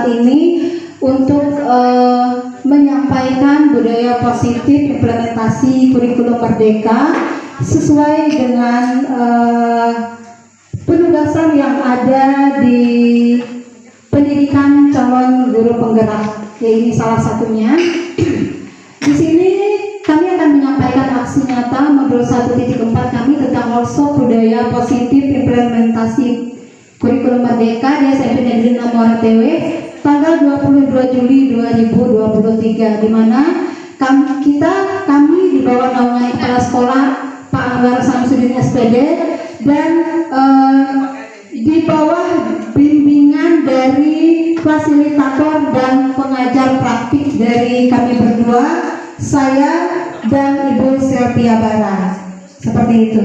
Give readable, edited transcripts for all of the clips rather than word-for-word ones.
saat ini untuk menyampaikan budaya positif implementasi kurikulum Merdeka sesuai dengan penugasan yang ada di pendidikan calon guru penggerak. Ya, ini salah satunya. Di sini kami akan menyampaikan aksi nyata modul 1.4 kami tentang workshop budaya positif implementasi kurikulum Merdeka di SMP Negeri 6 Moratewe tanggal 22 Juli 2023, di mana kami di bawah naungan kepala sekolah Pak Anwar Samsudin SPD dan di bawah bimbingan dari fasilitator dan pengajar praktik dari kami berdua, saya dan Ibu Selvia Bara. Seperti itu.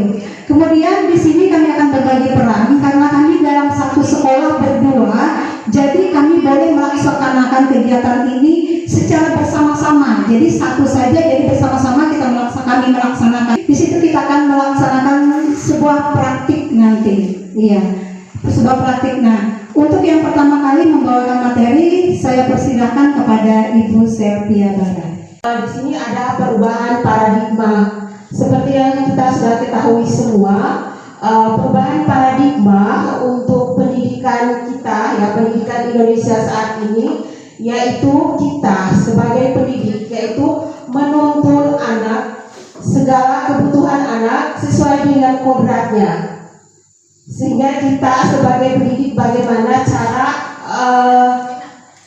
Kemudian di sini kami akan berbagi peran karena kami dalam satu sekolah berdua, jadi kami boleh melaksanakan kegiatan ini secara bersama-sama. Jadi satu saja, jadi bersama-sama kami melaksanakan. Di situ kita akan melaksanakan sebuah praktik nanti. Iya, sebuah praktik. Nah, untuk yang pertama kali membawakan materi, saya persilahkan kepada Ibu Selvia Bara. Di sini ada perubahan paradigma. Seperti yang kita sudah ketahui semua, perubahan paradigma untuk pendidikan kita, ya pendidikan Indonesia saat ini, yaitu kita sebagai pendidik, yaitu menuntun anak, segala kebutuhan anak sesuai dengan kodratnya. Sehingga kita sebagai pendidik bagaimana cara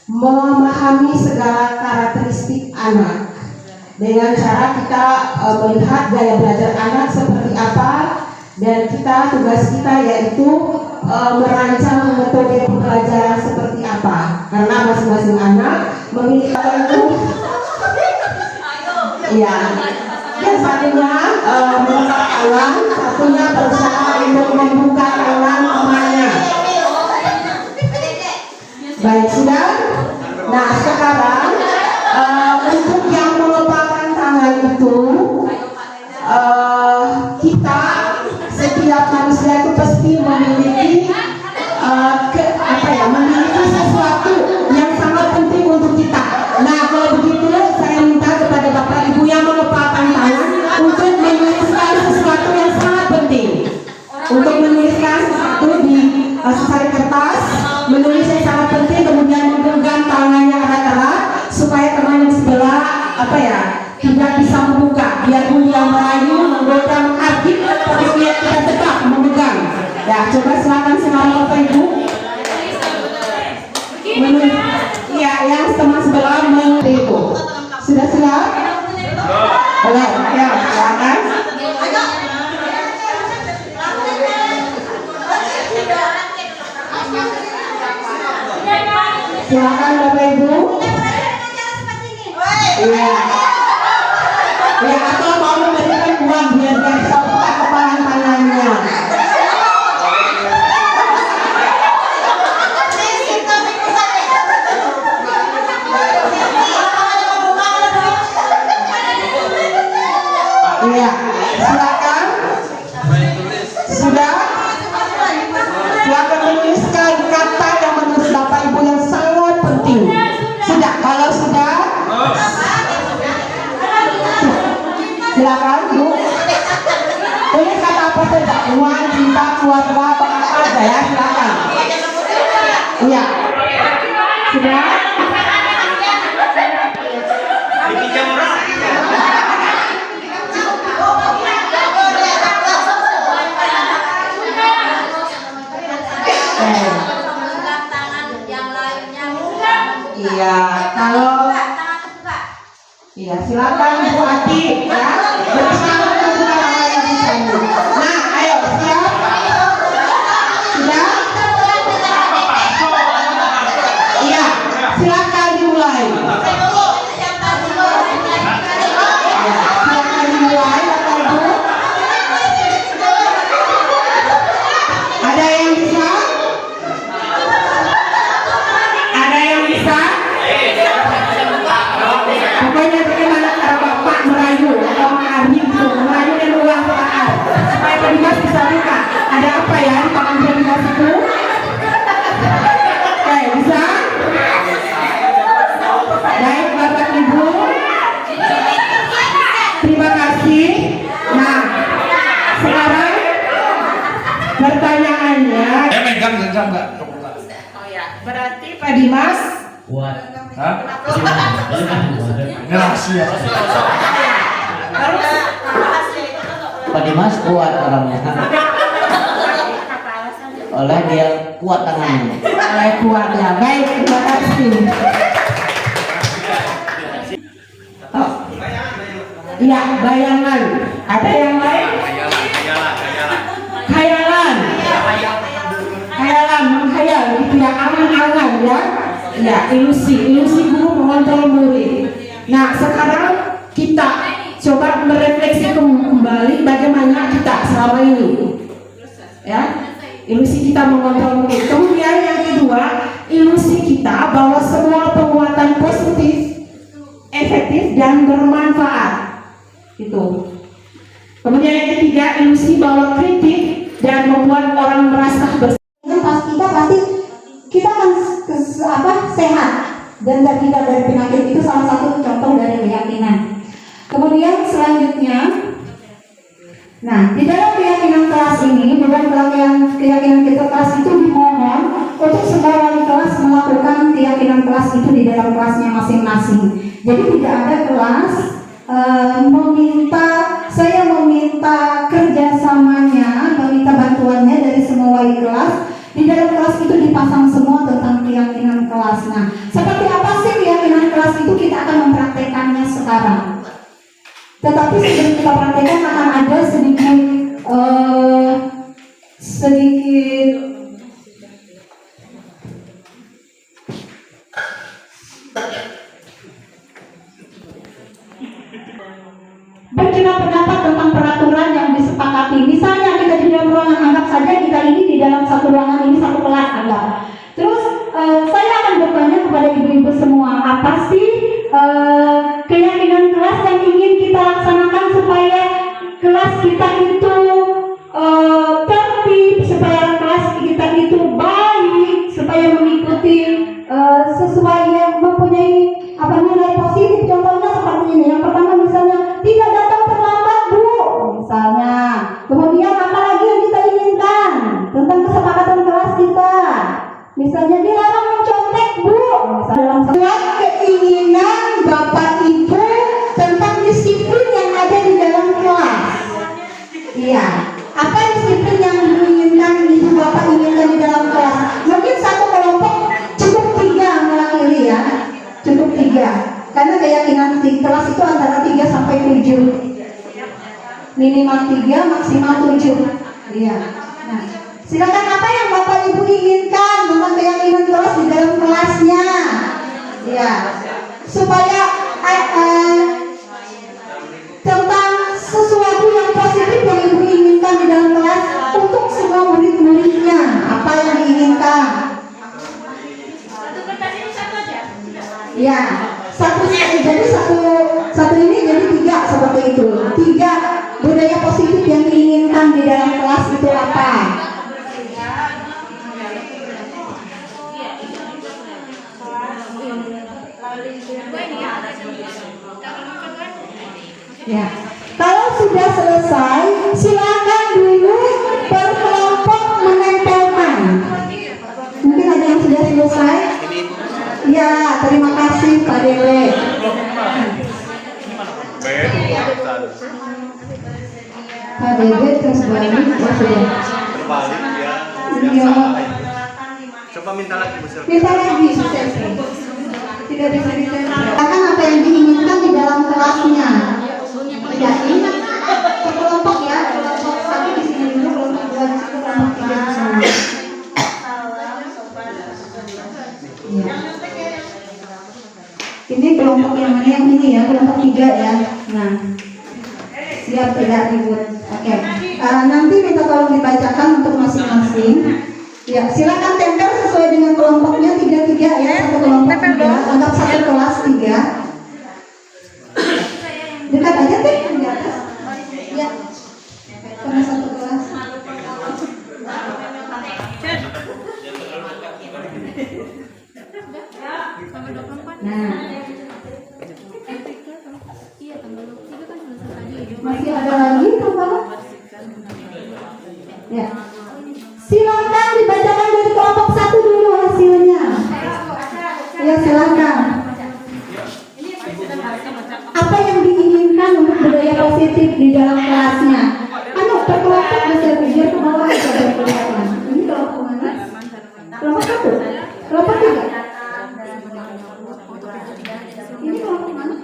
memahami segala karakteristik anak. Dengan cara kita melihat gaya belajar anak seperti apa, dan tugas kita yaitu merancang metode pembelajaran seperti apa, karena masing-masing anak memiliki itu. Ya, yang satunya mengetak alam, satunya berusaha untuk membuka alam emaknya. Baik, sudah. Nah, sekarang untuk yang melupakan tangan itu, kita setiap manusia itu pasti memiliki memiliki sesuatu yang sangat penting untuk kita. Nah, kalau begitu saya minta kepada Bapak Ibu yang melupakan tangan untuk menuliskan sesuatu yang sangat penting. Untuk menuliskan sesuatu di secari kertas, menulis yang sangat penting, kemudian menggenggam tangannya erat-erat supaya teman yang sebelah tidak bisa membuka, biar dia merayu, menggoda, menghardik, kemudian kita tetap memegang. Ya, coba silakan sekarang Bapak Ibu. Iya, yang teman sebelah itu sudah siap? Oke, ya silakan. Silakan Bapak Ibu. Iya. Ya, atau mau memberikan uang biar dia bisa buka kepala tangannya. Iya, silakan. Sudah. Silakan menuliskan kata yang menurut Bapak Ibu yang sangat penting. Sudah, kalau sudah, silakan Bu. Tulis kata apa saja, uang, cinta, keluarga, apa aja ya, silakan. Iya. Sudah. Iya, kalau iya silakan Bu Ati ya, bersama dengan yang di sini. Nah, ayo siap? Sudah? Iya, silakan dimulai. Ya, silakan dimulai Bapak Ibu. Ada yang bisa? Ada yang bisa? Pokoknya bagaimana cara Bapak merayu atau menghardik, merayu dan ulang supaya Pertanyaannya, Megang enggak? berarti Pak Dimas Kuat. Hah? Ini rahasia. harus Pak Dimas kuat orangnya. Oleh dia kuat tangannya. kuat ya. Baik, terima kasih. Oh. Iya, bayangan. Ada yang lain? Khayalan. Khayalan, menghayal gitu ya, angan-angan ya. Ya, ilusi guru mengontrol murid. Nah, sekarang kita coba merefleksi kembali bagaimana kita selama ini. Ya, ilusi kita mengontrol murid. Kemudian yang kedua, ilusi kita bahwa semua penguatan positif, efektif dan bermanfaat. Itu. Kemudian yang ketiga, ilusi bahwa kritik dan membuat orang merasa Pas kita pasti kita akan sehat dan terhindar dari penyakit, itu salah satu contoh dari keyakinan. Kemudian selanjutnya, nah di dalam keyakinan kelas ini, di dalam keyakinan kita kelas itu dimohon untuk semua wali kelas melakukan keyakinan kelas itu di dalam kelasnya masing-masing. Jadi tidak ada kelas saya meminta kerjasamanya, meminta bantuannya dari semua wali kelas. Di dalam kelas itu dipasang semua tentang keyakinan kelas. Nah, seperti apa sih keyakinan kelas itu, kita akan mempraktekannya sekarang. Tetapi sebelum kita praktekkan akan ada sedikit bercakap pendapat tentang peraturan yang disepakati. Misalnya kita di dalam ruangan, anggap saja kita ini di dalam satu ruangan ini, satu kelas anggap. Terus saya akan bertanya kepada ibu-ibu semua, apa sih keyakinan kelas yang ingin kita laksanakan supaya kelas kita itu tertib, supaya kelas kita itu baik, supaya mengikuti sesuai yang mempunyai nilai positif. Contohnya seperti ini. Yang pertama misalnya tidak datang terlambat, Bu, misalnya. Kemudian apa lagi yang kita inginkan tentang kesepakatan kelas kita? Misalnya dilarang mencontek, Bu. Misalnya dalam keinginan Bapak Ibu tentang disiplin yang ada di dalam kelas. Iya. Apa disiplin yang diinginkan Ibu Bapak inginkan di dalam kelas? Mungkin satu kelompok cukup 3 mengakhiri ya. Cukup 3. Karena keyakinan di kelas itu antara 3 sampai 7. Minimal 3, maksimal 7. Iya. Nah, silakan apa yang Bapak Ibu inginkan tentang keyakinan kelas di dalam kelasnya. Iya. Supaya tentang sesuatu yang positif yang Ibu inginkan di dalam kelas untuk semua murid-muridnya. Apa yang diinginkan? Ya, jadi satu ini jadi 3 seperti itu. 3 budaya positif yang diinginkan di dalam kelas itu apa? Ya, kalau sudah selesai, silakan dulu berkelompok menempelkan. Mungkin ada yang sudah selesai. Ya, terima kasih Pak Dewe. Pak Dewe terus balik ya sudah. Berbalik ya. Iya. Coba minta lagi Bu Sylvia. Minta lagi Sylvia. Tidak bisa ditempel. Akan apa yang diinginkan di dalam kelasnya. Ya, ingat kelompok ya. Kelompok 1 di sini dulu, kelompok 2 di situ, kelompok 3 di sana. Ya. Ini kelompok yang mana yang ini ya, kelompok 3 ya. Nah, siap tidak ribut. Oke. Nanti minta tolong dibacakan untuk masing-masing. Ya, silakan tempel sesuai dengan kelompoknya 3-3 ya, satu kelompok 3, anggap satu kelas 3. Dekat aja deh di atas. Ya. Karena satu kelas. Nah. Masih ada lagi tambah? Ya. Silakan dibacakan dari kelompok 1 dulu hasilnya. Ya silakan. Apa yang diinginkan untuk budaya positif di dalam kelasnya? Anu berkelompok bisa biar ke bawah aja biar kelihatan. Ini kelompok mana? Kelompok 1, kelompok 3. Ini kelompok mana?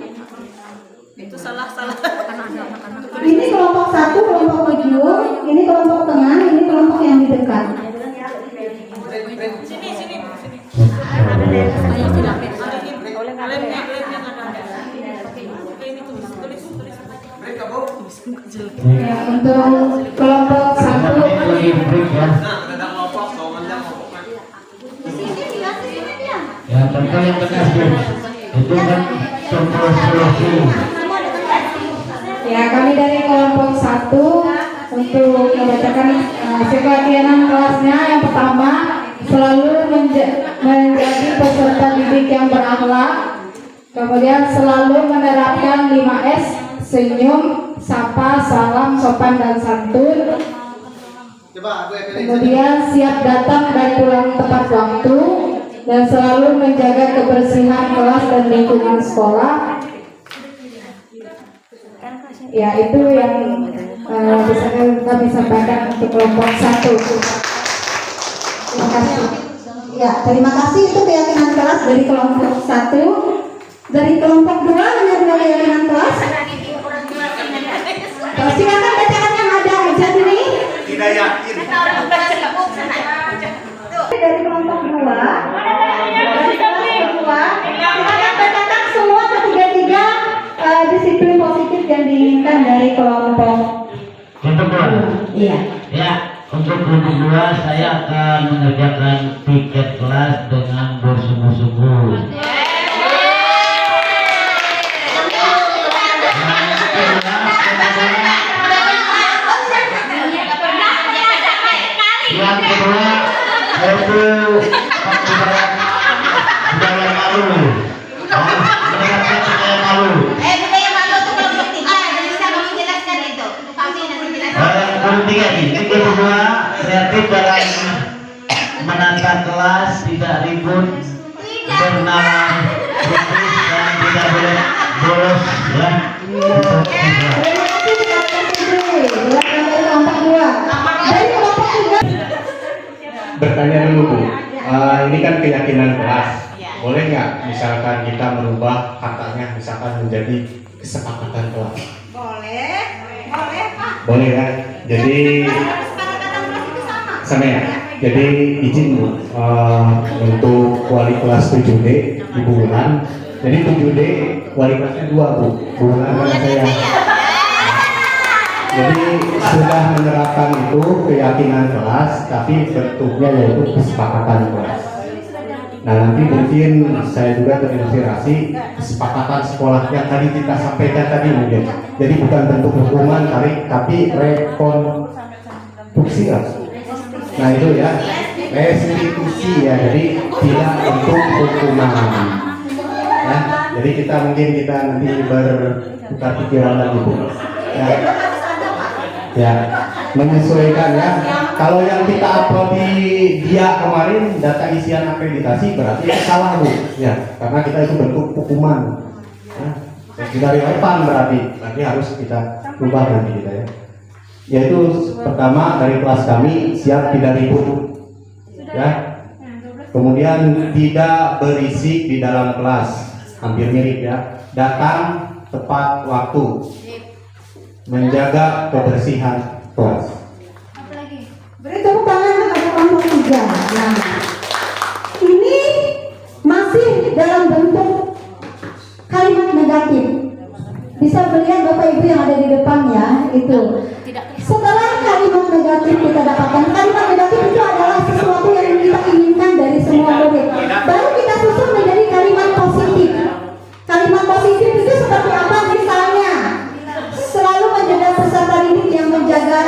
Itu salah. Ini kelompok 1, kelompok ujung. Ini kelompok tengah. Ini kelompok yang di dekat. Sini. Ya, untuk kelompok 1. Ya, contoh yang benar tuh. Itu kan contoh solusi. Ya, kami dari kelompok 1 untuk membacakan hasil pelatihan kelasnya. Yang pertama, selalu menjadi peserta didik yang berakhlak. Kemudian selalu menerapkan 5S, senyum, sapa, salam, sopan dan santun. Kemudian siap datang dan pulang tepat waktu, dan selalu menjaga kebersihan kelas dan lingkungan sekolah. Ya, itu yang bisa kami sampaikan untuk kelompok 1. Terima kasih. Ya, terima kasih. Itu keyakinan kelas dari kelompok 1. Dari kelompok 2 hanya 2 keyakinan kelas. Silakan bacakan yang ada aja ini. Tidak yakin. Dari kelompok 2. Silakan bacakan semua ketiga-tiga disiplin positif yang diinginkan dari kelompok. Untuk dua. Iya. Ya, untuk kelompok 2 saya akan mengerjakan piket kelas dengan bersungguh-sungguh. Yang kedua yaitu budaya malu. Budaya malu. Budaya malu itu kelompok 3. Bisa kamu jelaskan itu? Yang ketiga nih, yang kedua kreatif dalam menata kelas, tidak ribut, bernama kritis dan tidak boleh bolos ya. Untuk tiga. Bertanya dulu Bu, ini kan keyakinan kelas. Boleh nggak misalkan kita merubah katanya misalkan menjadi kesepakatan kelas? Boleh Pak. Boleh kan? Jadi Kesepakatan kelas itu sama ya. Jadi izin Bu, untuk wali kelas 7D Ibu Wulan. Jadi 7D wali kelasnya 2 Bu, Bu Wulan dan saya. Jadi sudah menerapkan itu keyakinan kelas, tapi bentuknya yaitu kesepakatan kelas. Nah nanti mungkin saya juga terinspirasi kesepakatan sekolah yang tadi kita sampaikan tadi mungkin. Jadi bukan bentuk hukuman tapi rekonstruksi lah. Nah itu ya, restitusi ya. Jadi tidak bentuk hukuman. Ya, jadi kita nanti bertukar pikiran lagi Bu. Ya, menyesuaikan ya. Kalau yang kita upload di dia kemarin data isian akreditasi berarti itu salah Bu. Ya, karena kita itu bentuk hukuman. Ya, tidak relevan berarti harus kita ubah nanti kita ya. Yaitu pertama dari kelas kami siap tidak ribut. Ya. Kemudian tidak berisik di dalam kelas, hampir mirip ya. Datang tepat waktu. Menjaga kebersihan kelas. Beri tepuk tangan kepada kelompok 3. Nah, ini masih dalam bentuk kalimat negatif. Bisa melihat Bapak Ibu yang ada di depan ya, itu. Setelah kalimat negatif kita dapatkan, kalimat negatif itu adalah sesuatu yang kita inginkan dari semua murid. Baru kita susun menjadi kalimat positif. Kalimat positif itu seperti apa? Misalnya, selalu menjaga peserta didik yang menjaga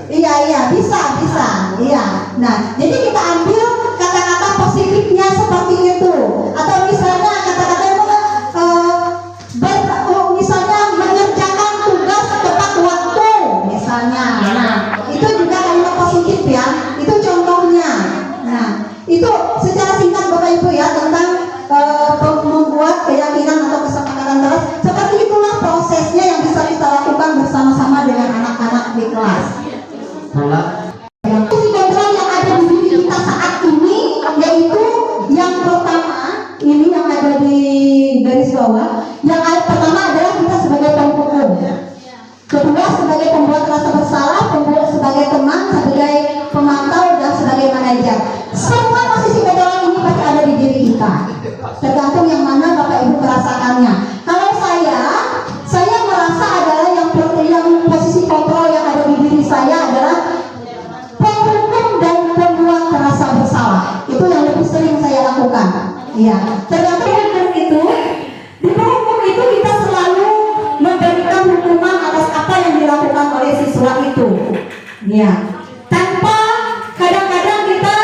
Iya, bisa. Iya. Nah, jadi kita ambil kata-kata positifnya seperti itu. Atau misalnya kata-kata merasakannya. Kalau saya merasa adalah yang posisi kontrol yang ada di diri saya adalah penghukum dan pembuat merasa bersalah. Itu yang lebih sering saya lakukan. Ya, ternyata hukum itu di hukum itu kita selalu memberikan hukuman atas apa yang dilakukan oleh siswa itu. Ya, tanpa kadang-kadang kita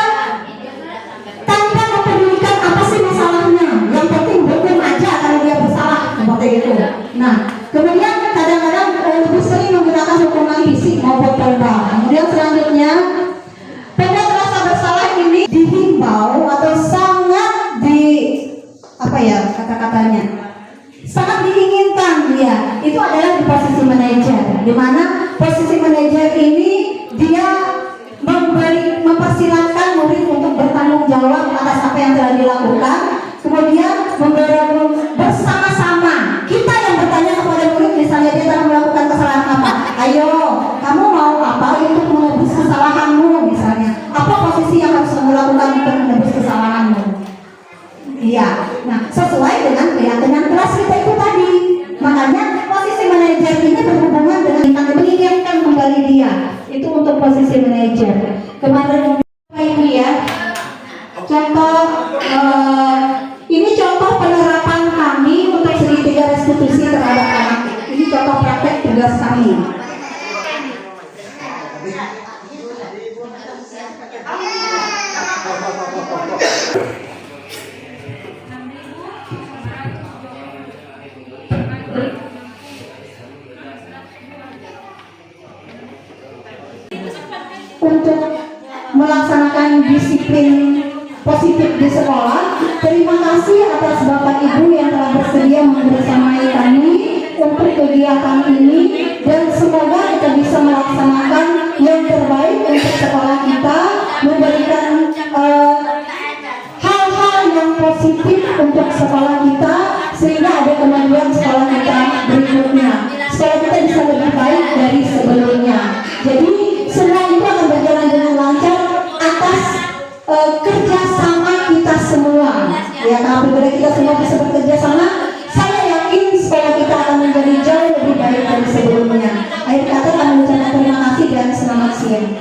tanpa mempedulikan apa sih masalahnya. Yang penting hukum aja kalau dia bersalah seperti itu. Nah, kemudian kadang-kadang lebih sering menggunakan hukuman fisik maupun verbal. Kemudian selanjutnya pembuat rasa bersalah ini dihimbau atau sangat kata-katanya sangat diinginkan ya, itu adalah di posisi manajer, di mana posisi manajer ini dia mempersilahkan murid untuk bertanggung jawab atas apa yang telah dilakukan, kemudian bersama-sama kita yang bertanya kepada murid, misalnya dia telah melakukan kesalahan apa, ayo kamu mau apa untuk menebus kesalahanmu, misalnya apa posisi yang harus kamu lakukan untuk menebus kesalahanmu. Iya, nah sesuai dengan keyakinan kelas kita itu tadi. Makanya posisi manajer ini berhubungan dengan kita mengingatkan kembali dia. Itu untuk posisi manajer. Kemarin ini ya, contoh ini contoh penerapan kami untuk segitiga restitusi terhadap anak. Ini contoh praktek tugas kami. Untuk melaksanakan disiplin positif di sekolah, terima kasih atas Bapak Ibu yang telah bersedia membersamai kami untuk kegiatan ini, dan semoga kita bisa melaksanakan yang terbaik untuk sekolah kita, memberikan hal-hal yang positif untuk sekolah kita sehingga ada kemajuan sekolah kita berikutnya. Sekolah kita bisa lebih baik dari sebelumnya. Jadi semua itu akan berjalan dengan lancar atas kerjasama kita semua. Ya, apabila kita semua bisa bekerja sama, saya yakin sekolah kita akan menjadi jauh lebih baik dari sebelumnya. Akhir kata kami mengucapkan terima kasih dan selamat siang.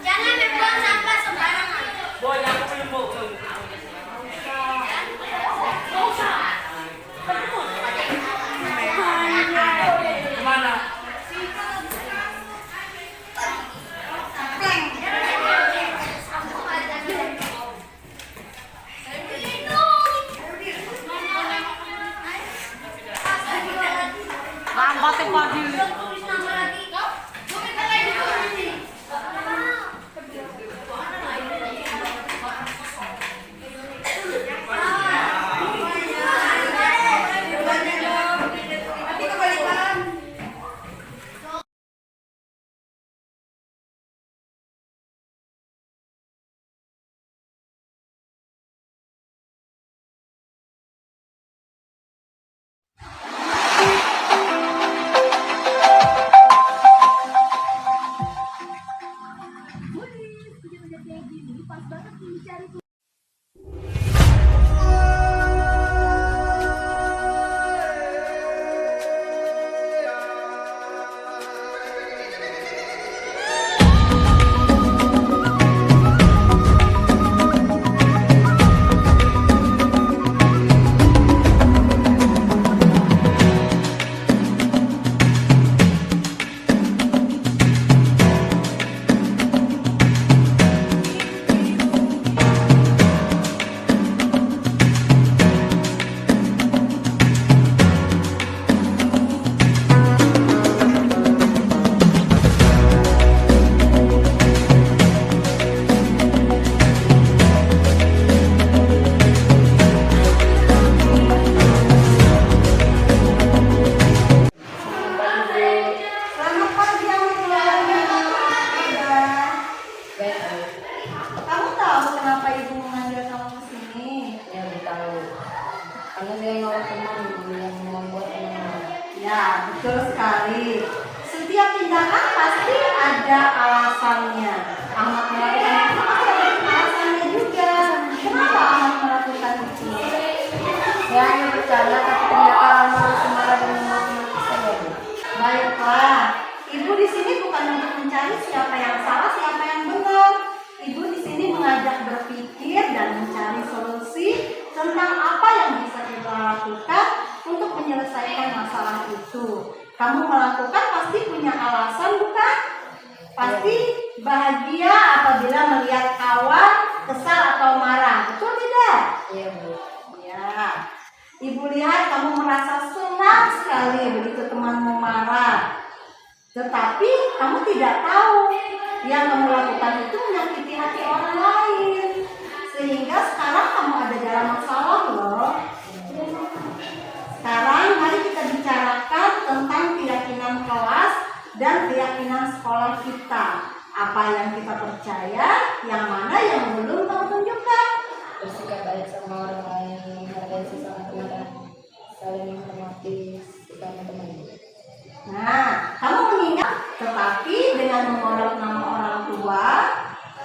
Jangan Selamat pagi anak-anak. Kamu tahu kenapa ibu memanggil kamu ke sini? Ya, tahu. Karena dia nolak teman yang membuat teman. Ya, betul sekali. Setiap tindakan pasti ada alasannya. Ahmad melakukan itu pasti ada alasannya juga. Kenapa Ahmad melakukan itu? Ya, hanya bercanda tapi ternyata harus marah dan memaki saya. Bu. Baiklah, ibu di sini bukan untuk mencari siapa yang salah, siapa yang benar. Ibu di sini mengajak berpikir dan mencari solusi tentang apa yang bisa kita lakukan untuk menyelesaikan masalah itu. Kamu melakukan pasti punya alasan, bukan? Pasti bahagia apabila melihat kawan kesal atau marah, betul tidak? Iya, Bu. Ya, ibu lihat kamu merasa senang sekali begitu temanmu marah. Tetapi kamu tidak tahu yang kamu lakukan itu menyakiti hati orang lain. Sehingga sekarang kamu ada dalam masalah loh. Sekarang mari kita bicarakan tentang keyakinan kelas dan keyakinan sekolah kita. Apa yang kita percaya, yang mana yang belum kamu tunjukkan. Bersikap baik sama orang lain, menghargai sesama teman dan saling menghormati sesama teman. Nah, kamu mengingat, tetapi dengan mengolok nama orang tua,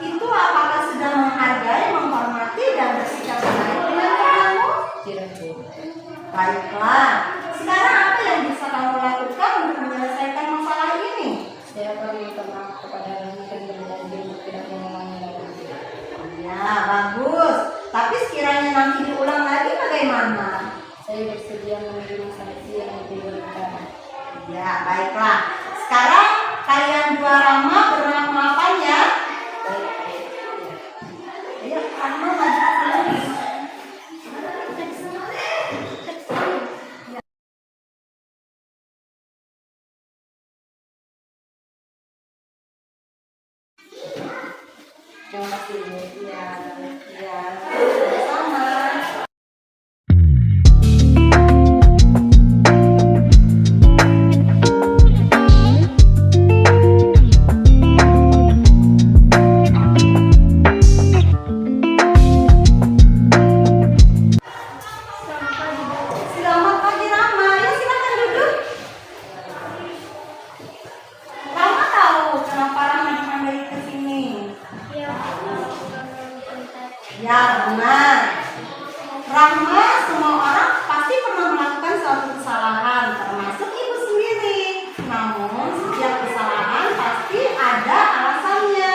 itu apakah sudah menghargai, menghormati, dan bersikap baik dengan temanmu? Tidak, Bu. Baiklah, sekarang apa yang bisa kamu lakukan untuk menyelesaikan masalah ini? Saya akan minta maaf kepada Rani dan berjanji untuk tidak mengulangi lagi. Ya, bagus. Tapi sekiranya nanti diulang lagi bagaimana? Saya bersedia menerima sanksi yang diberikan. Ya, baiklah. Sekarang kalian dua Rama bernama apa ya? Ayo, Rama maju ke sini. Terima kasih, Bu. Ya, ya, sama. Selamat pagi Rama, ya silakan duduk. Rama tahu kenapa Rama dipanggil ke sini? Ya benar. Rama, semua orang pasti pernah melakukan suatu kesalahan, termasuk ibu sendiri. Namun setiap kesalahan pasti ada alasannya.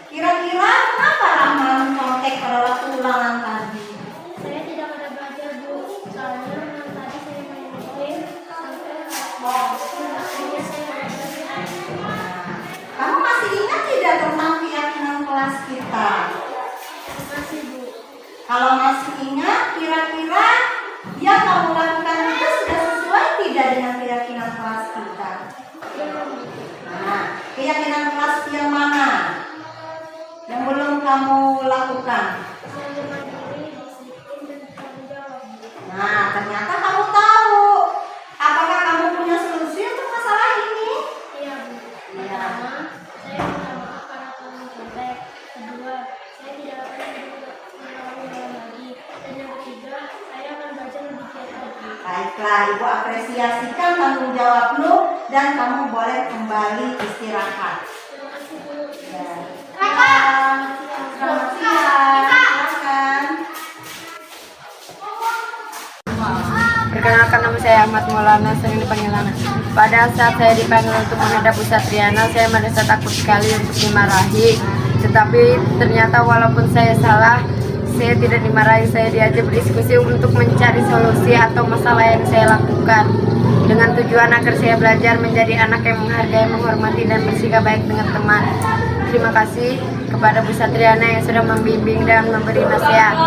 Kira-kira kenapa Rama mencontek pada waktu ulangan tadi? Saya tidak ada belajar, Bu. Soalnya tadi saya main game sampai akhirnya saya Kamu masih ingat tidak tentang keyakinan kelas kita? masih, Bu. Kalau masih ingat, kira-kira yang kamu lakukan itu sudah sesuai tidak dengan keyakinan kelas kita? Nah, keyakinan kelas yang mana? Yang belum kamu lakukan? Saya mandiri, disiplin, dan bertanggung jawab. Nah, ternyata kamu tahu. Apakah kamu punya solusi untuk masalah ini? Iya, Bu. Pertama, saya minta maaf karena telah mencontek. Kedua, saya tidak akan mengulangi lagi. Dan yang ketiga, saya akan belajar lebih giat lagi. Baiklah, Ibu apresiasikan tanggung jawabmu dan kamu boleh kembali istirahat. Terima kasih, Bu. Ya. Muhammad Maulana, sering dipanggil Nana. Pada saat saya dipanggil untuk menghadap Bu Satriana, saya merasa takut sekali untuk dimarahi. Tetapi ternyata walaupun saya salah, saya tidak dimarahi, saya diajak berdiskusi untuk mencari solusi atau masalah yang saya lakukan. Dengan tujuan agar saya belajar menjadi anak yang menghargai, menghormati, dan bersikap baik dengan teman. Terima kasih kepada Bu Satriana yang sudah membimbing dan memberi nasihat.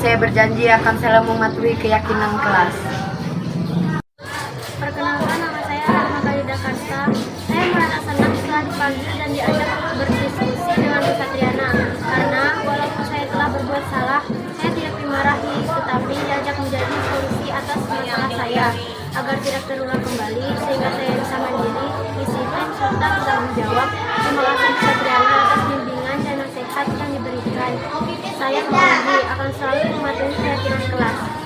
Saya berjanji akan selalu mematuhi keyakinan kelas. Perkenalkan, nama saya Rahma Khalida Karsa. Saya merasa senang setelah dipanggil dan diajak berdiskusi dengan Bu Satriana. Karena walaupun saya telah berbuat salah, saya tidak dimarahi, tetapi diajak menjadi solusi atas masalah saya agar tidak terulang kembali, sehingga saya bisa mandiri, disiplin, serta bertanggung jawab. Terima kasih Bu Satriana atas bimbingan dan nasihat yang diberikan. Saya berjanji akan selalu mematuhi keyakinan kelas.